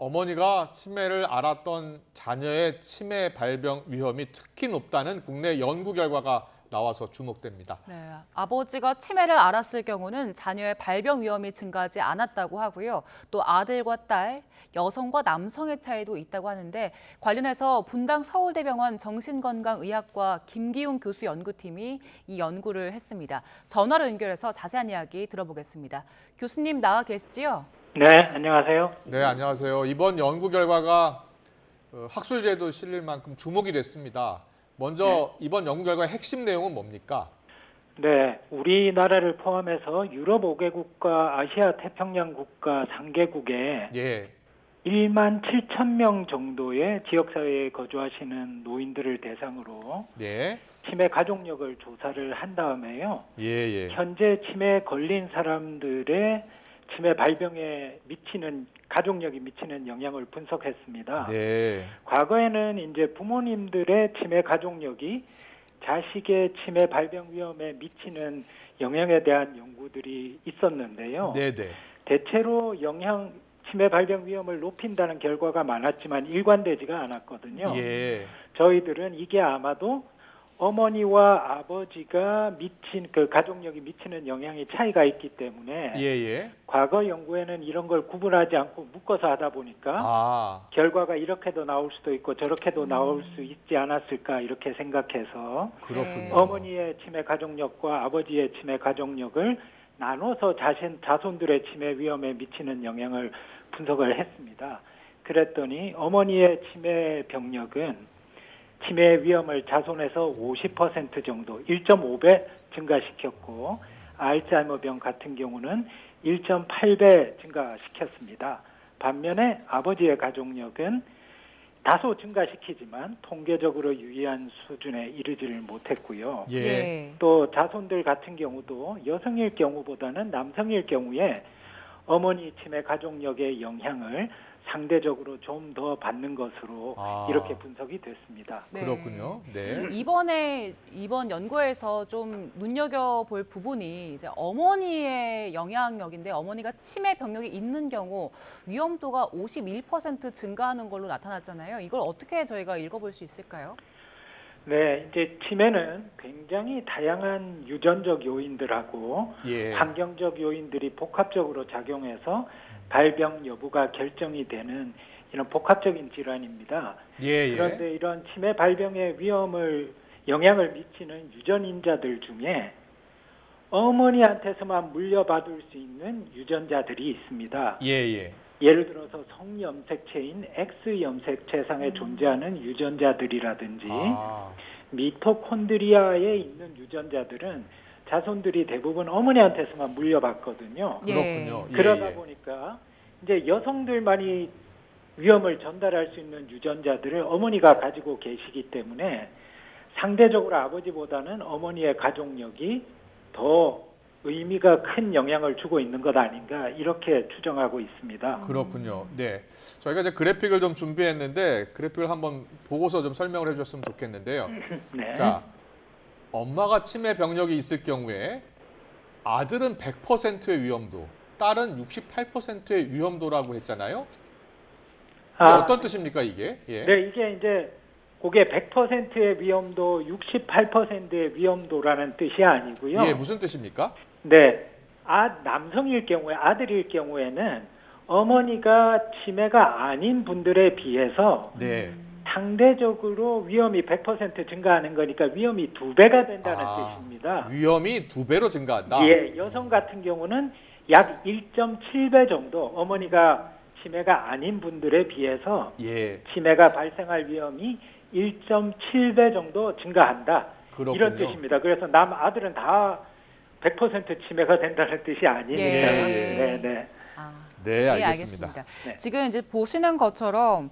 어머니가 치매를 앓았던 자녀의 치매 발병 위험이 특히 높다는 국내 연구 결과가 나와서 주목됩니다. 네, 아버지가 치매를 앓았을 경우는 자녀의 발병 위험이 증가하지 않았다고 하고요. 또 아들과 딸, 여성과 남성의 차이도 있다고 하는데 관련해서 분당 서울대병원 정신건강의학과 김기웅 교수 연구팀이 이 연구를 했습니다. 전화로 연결해서 자세한 이야기 들어보겠습니다. 교수님 나와 계시지요? 네, 안녕하세요. 네, 안녕하세요. 이번 연구 결과가 학술제도 실릴 만큼 주목이 됐습니다. 먼저 이번 연구 결과의 핵심 내용은 뭡니까? 네, 우리나라를 포함해서 유럽 5개국과 아시아 태평양 국가 3개국에 예, 1만 7천 명 정도의 지역사회에 거주하시는 노인들을 대상으로 네, 치매 가족력을 조사를 한 다음에요. 예. 현재 치매에 걸린 사람들의 치매 발병에 미치는 가족력이 미치는 영향을 분석했습니다. 네, 과거에는 이제 부모님들의 치매 가족력이 자식의 치매 발병 위험에 미치는 영향에 대한 연구들이 있었는데요. 네. 대체로 치매 발병 위험을 높인다는 결과가 많았지만 일관되지가 않았거든요. 예, 저희들은 이게 아마도 어머니와 아버지가 가족력이 미치는 영향이 차이가 있기 때문에 예. 과거 연구에는 이런 걸 구분하지 않고 묶어서 하다 보니까 결과가 이렇게도 나올 수도 있고 저렇게도 나올 수 있지 않았을까 이렇게 생각해서 그렇군요. 어머니의 치매 가족력과 아버지의 치매 가족력을 나눠서 자손들의 치매 위험에 미치는 영향을 분석을 했습니다. 그랬더니 어머니의 치매 병력은 치매 위험을 자손에서 50% 정도, 1.5배 증가시켰고 알츠하이머병 같은 경우는 1.8배 증가시켰습니다. 반면에 아버지의 가족력은 다소 증가시키지만 통계적으로 유의한 수준에 이르지를 못했고요. 예. 또 자손들 같은 경우도 여성일 경우보다는 남성일 경우에 어머니 치매 가족력의 영향을 상대적으로 좀 더 받는 것으로 이렇게 분석이 됐습니다. 네. 그렇군요. 네. 이번 연구에서 좀 눈여겨볼 부분이 이제 어머니의 영향력인데 어머니가 치매 병력이 있는 경우 위험도가 51% 증가하는 걸로 나타났잖아요. 이걸 어떻게 저희가 읽어볼 수 있을까요? 네, 이제 치매는 굉장히 다양한 유전적 요인들하고 환경적 요인들이 복합적으로 작용해서 발병 여부가 결정이 되는 이런 복합적인 질환입니다. 그런데 이런 치매 발병의 영향을 미치는 유전인자들 중에 어머니한테서만 물려받을 수 있는 유전자들이 있습니다. 예를 들어서 성염색체인 X염색체상에 존재하는 유전자들이라든지 미토콘드리아에 있는 유전자들은 자손들이 대부분 어머니한테서만 물려받거든요. 그렇군요. 그러다 보니까 이제 여성들만이 위험을 전달할 수 있는 유전자들을 어머니가 가지고 계시기 때문에 상대적으로 아버지보다는 어머니의 가족력이 더 의미가 큰 영향을 주고 있는 것 아닌가 이렇게 추정하고 있습니다. 그렇군요. 네, 저희가 이제 그래픽을 좀 준비했는데 그래픽을 한번 보고서 좀 설명을 해주셨으면 좋겠는데요. 네. 자, 엄마가 치매 병력이 있을 경우에 아들은 100%의 위험도, 딸은 68%의 위험도라고 했잖아요. 어떤 뜻입니까 이게? 네, 이게 이제 그게 100%의 위험도, 68%의 위험도라는 뜻이 아니고요. 무슨 뜻입니까? 네, 남성일 경우에 아들일 경우에는 어머니가 치매가 아닌 분들에 비해서 상대적으로 위험이 100% 증가하는 거니까 위험이 2배가 된다는 뜻입니다. 위험이 2배로 증가한다? 예, 여성 같은 경우는 약 1.7배 정도 어머니가 치매가 아닌 분들에 비해서 치매가 발생할 위험이 1.7배 정도 증가한다. 그렇군요. 이런 뜻입니다. 그래서 아들은 다 100% 치매가 된다는 뜻이 아닙니다. 네, 알겠습니다. 지금 이제 보시는 것처럼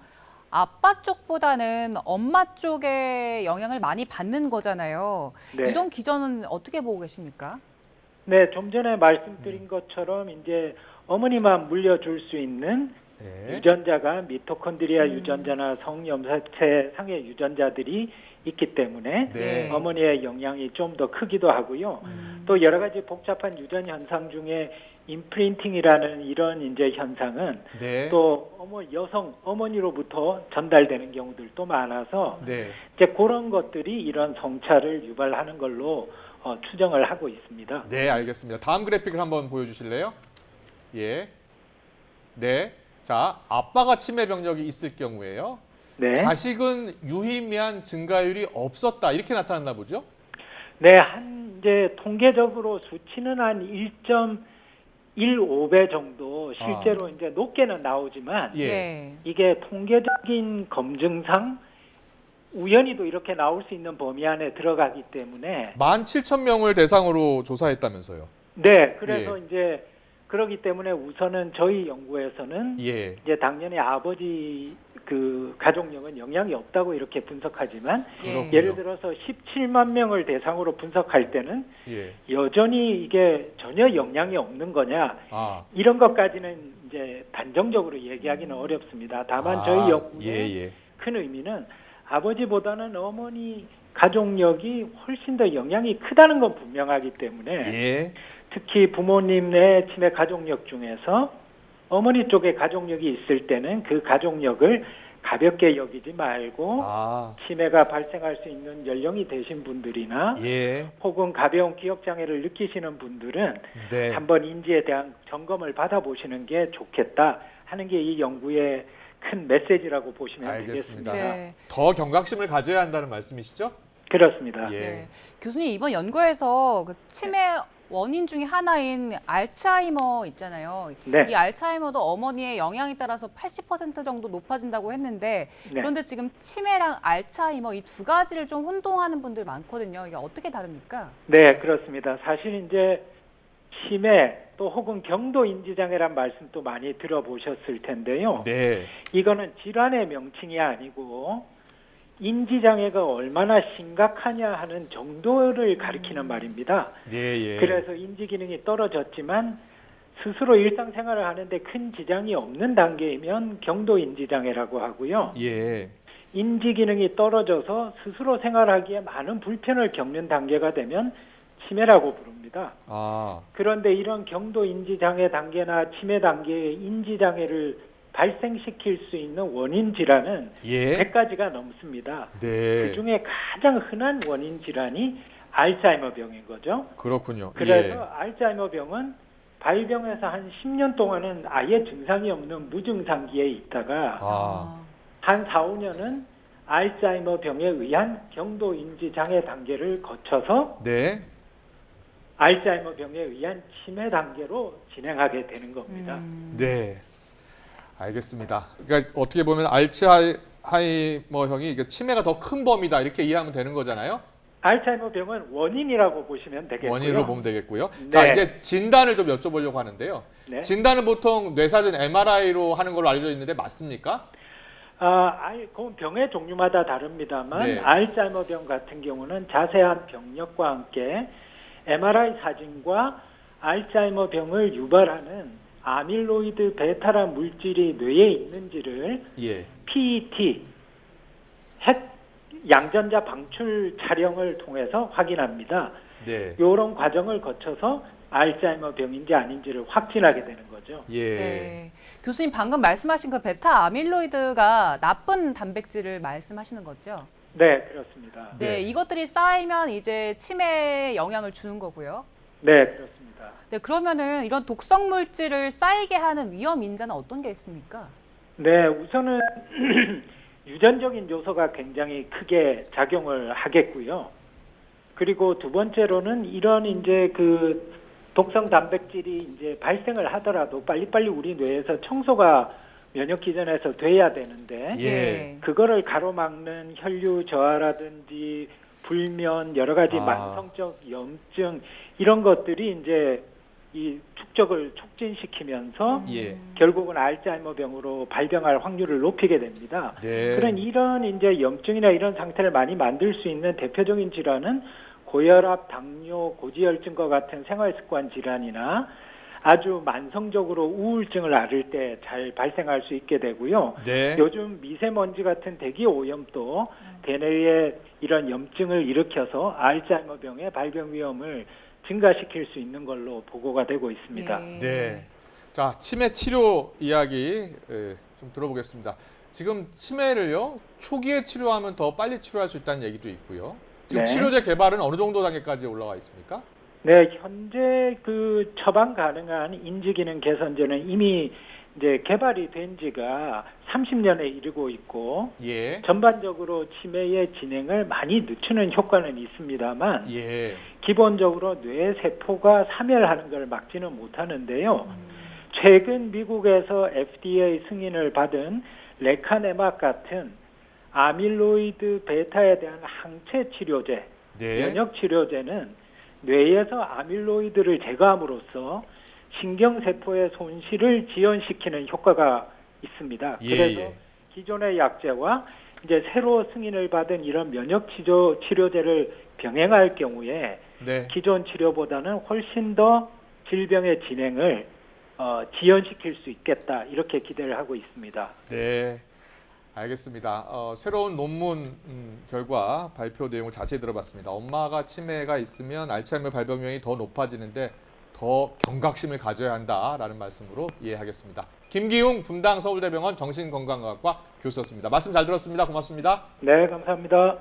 아빠 쪽보다는 엄마 쪽에 영향을 많이 받는 거잖아요. 이런 기전은 어떻게 보고 계십니까? 네, 좀 전에 말씀드린 것처럼 이제 어머니만 물려줄 수 있는 네. 유전자가 미토콘드리아 유전자나 성염사체 상의 유전자들이 있기 때문에 네. 어머니의 영향이 좀 더 크기도 하고요. 또 여러 가지 복잡한 유전 현상 중에 임프린팅이라는 이런 이제 현상은 네. 또 여성 어머니로부터 전달되는 경우들도 많아서 네. 이제 그런 것들이 이런 성차를 유발하는 걸로 추정을 하고 있습니다. 네, 알겠습니다. 다음 그래픽을 한번 보여주실래요? 예. 네. 자, 아빠가 치매 병력이 있을 경우에요. 네. 자식은 유의미한 증가율이 없었다. 이렇게 나타났나 보죠? 네, 이제 통계적으로 수치는 한 1.15배 정도 실제로 이제 높게는 나오지만 예. 네. 이게 통계적인 검증상 우연히도 이렇게 나올 수 있는 범위 안에 들어가기 때문에 17,000명을 대상으로 조사했다면서요. 네, 그래서 이제 그러기 때문에 우선은 저희 연구에서는 예. 이제 당연히 아버지 그 가족력은 영향이 없다고 이렇게 분석하지만 예. 예를 들어서 17만 명을 대상으로 분석할 때는 예. 여전히 이게 전혀 영향이 없는 거냐 아. 이런 것까지는 이제 단정적으로 얘기하기는 어렵습니다. 다만 저희 연구의 예. 큰 의미는 아버지보다는 어머니 가족력이 훨씬 더 영향이 크다는 건 분명하기 때문에 예. 특히 부모님의 치매 가족력 중에서 어머니 쪽에 가족력이 있을 때는 그 가족력을 가볍게 여기지 말고 아. 치매가 발생할 수 있는 연령이 되신 분들이나 예. 혹은 가벼운 기억 장애를 느끼시는 분들은 네. 한번 인지에 대한 점검을 받아보시는 게 좋겠다 하는 게 이 연구의 큰 메시지라고 보시면 알겠습니다. 되겠습니다. 네. 더 경각심을 가져야 한다는 말씀이시죠? 그렇습니다. 예. 네. 교수님 이번 연구에서 그 치매 원인 중에 하나인 알츠하이머 있잖아요. 네. 이 알츠하이머도 어머니의 영향에 따라서 80% 정도 높아진다고 했는데 네. 그런데 지금 치매랑 알츠하이머 이 두 가지를 좀 혼동하는 분들 많거든요. 이게 어떻게 다릅니까? 네, 그렇습니다. 사실 이제 치매 또 혹은 경도 인지장애란 말씀도 많이 들어보셨을 텐데요. 네. 이거는 질환의 명칭이 아니고 인지장애가 얼마나 심각하냐 하는 정도를 가리키는 말입니다. 예. 그래서 인지기능이 떨어졌지만 스스로 일상생활을 하는데 큰 지장이 없는 단계이면 경도 인지장애라고 하고요. 예. 인지기능이 떨어져서 스스로 생활하기에 많은 불편을 겪는 단계가 되면 치매라고 부릅니다. 아. 그런데 이런 경도 인지장애 단계나 치매 단계의 인지장애를 발생시킬 수 있는 원인 질환은 예. 100가지가 넘습니다. 네. 그중에 가장 흔한 원인 질환이 알츠하이머 병인 거죠. 그렇군요. 그래서 알츠하이머 병은 발병해서 한 10년 동안은 아예 증상이 없는 무증상기에 있다가 아. 한 4, 5년은 알츠하이머 병에 의한 경도 인지 장애 단계를 거쳐서 네. 알츠하이머 병에 의한 치매 단계로 진행하게 되는 겁니다. 네. 알겠습니다. 그러니까 어떻게 보면 알츠하이머형이 치매가 더 큰 범위다 이렇게 이해하면 되는 거잖아요. 알츠하이머 병은 원인이라고 보시면 되겠고요. 원인으로 보면 되겠고요. 네. 자, 이제 진단을 좀 여쭤보려고 하는데요. 네. 진단은 보통 뇌사진 MRI로 하는 걸로 알려져 있는데 맞습니까? 그건 병의 종류마다 다릅니다만 네. 알츠하이머 병 같은 경우는 자세한 병력과 함께 MRI 사진과 알츠하이머 병을 유발하는 아밀로이드 베타라는 물질이 뇌에 있는지를 예. PET 핵 양전자 방출 촬영을 통해서 확인합니다. 네. 이런 과정을 거쳐서 알츠하이머 병인지 아닌지를 확진하게 되는 거죠. 예. 네. 교수님 방금 말씀하신 그 베타 아밀로이드가 나쁜 단백질을 말씀하시는 거죠? 네, 그렇습니다. 네, 네. 이것들이 쌓이면 이제 치매에 영향을 주는 거고요. 네, 그렇습니다. 네, 그러면은 이런 독성 물질을 쌓이게 하는 위험 인자는 어떤 게 있습니까? 네, 우선은 유전적인 요소가 굉장히 크게 작용을 하겠고요. 그리고 두 번째로는 이런 이제 그 독성 단백질이 이제 발생을 하더라도 빨리빨리 우리 뇌에서 청소가 면역 기전에서 돼야 되는데 예. 그거를 가로막는 혈류 저하라든지 불면 여러 가지 만성적 염증 이런 것들이 이제 이 축적을 촉진시키면서 예. 결국은 알츠하이머 병으로 발병할 확률을 높이게 됩니다. 네. 그런 이런 이제 염증이나 이런 상태를 많이 만들 수 있는 대표적인 질환은 고혈압, 당뇨, 고지혈증과 같은 생활습관 질환이나 아주 만성적으로 우울증을 앓을 때 잘 발생할 수 있게 되고요. 네. 요즘 미세먼지 같은 대기 오염도 대뇌에 이런 염증을 일으켜서 알츠하이머병의 발병 위험을 증가시킬 수 있는 걸로 보고가 되고 있습니다. 네. 자, 치매 치료 이야기 좀 들어보겠습니다. 지금 치매를요, 초기에 치료하면 더 빨리 치료할 수 있다는 얘기도 있고요. 지금 네. 치료제 개발은 어느 정도 단계까지 올라와 있습니까? 네, 현재 그 처방 가능한 인지기능 개선제는 이미 이제 개발이 된 지가 30년에 이르고 있고 예. 전반적으로 치매의 진행을 많이 늦추는 효과는 있습니다만 예. 기본적으로 뇌 세포가 사멸하는 걸 막지는 못하는데요. 최근 미국에서 FDA 승인을 받은 레카네막 같은 아밀로이드 베타에 대한 항체 치료제, 네. 면역 치료제는 뇌에서 아밀로이드를 제거함으로써 신경세포의 손실을 지연시키는 효과가 있습니다. 예, 그래서 예. 기존의 약제와 이제 새로 승인을 받은 이런 면역 치료제를 병행할 경우에 네. 기존 치료보다는 훨씬 더 질병의 진행을 지연시킬 수 있겠다 이렇게 기대를 하고 있습니다. 네. 알겠습니다. 새로운 논문 결과 발표 내용을 자세히 들어봤습니다. 엄마가 치매가 있으면 알츠하이머 발병 위험이 더 높아지는데 더 경각심을 가져야 한다라는 말씀으로 이해하겠습니다. 김기웅 분당 서울대병원 정신건강의학과 교수였습니다. 말씀 잘 들었습니다. 고맙습니다. 네, 감사합니다.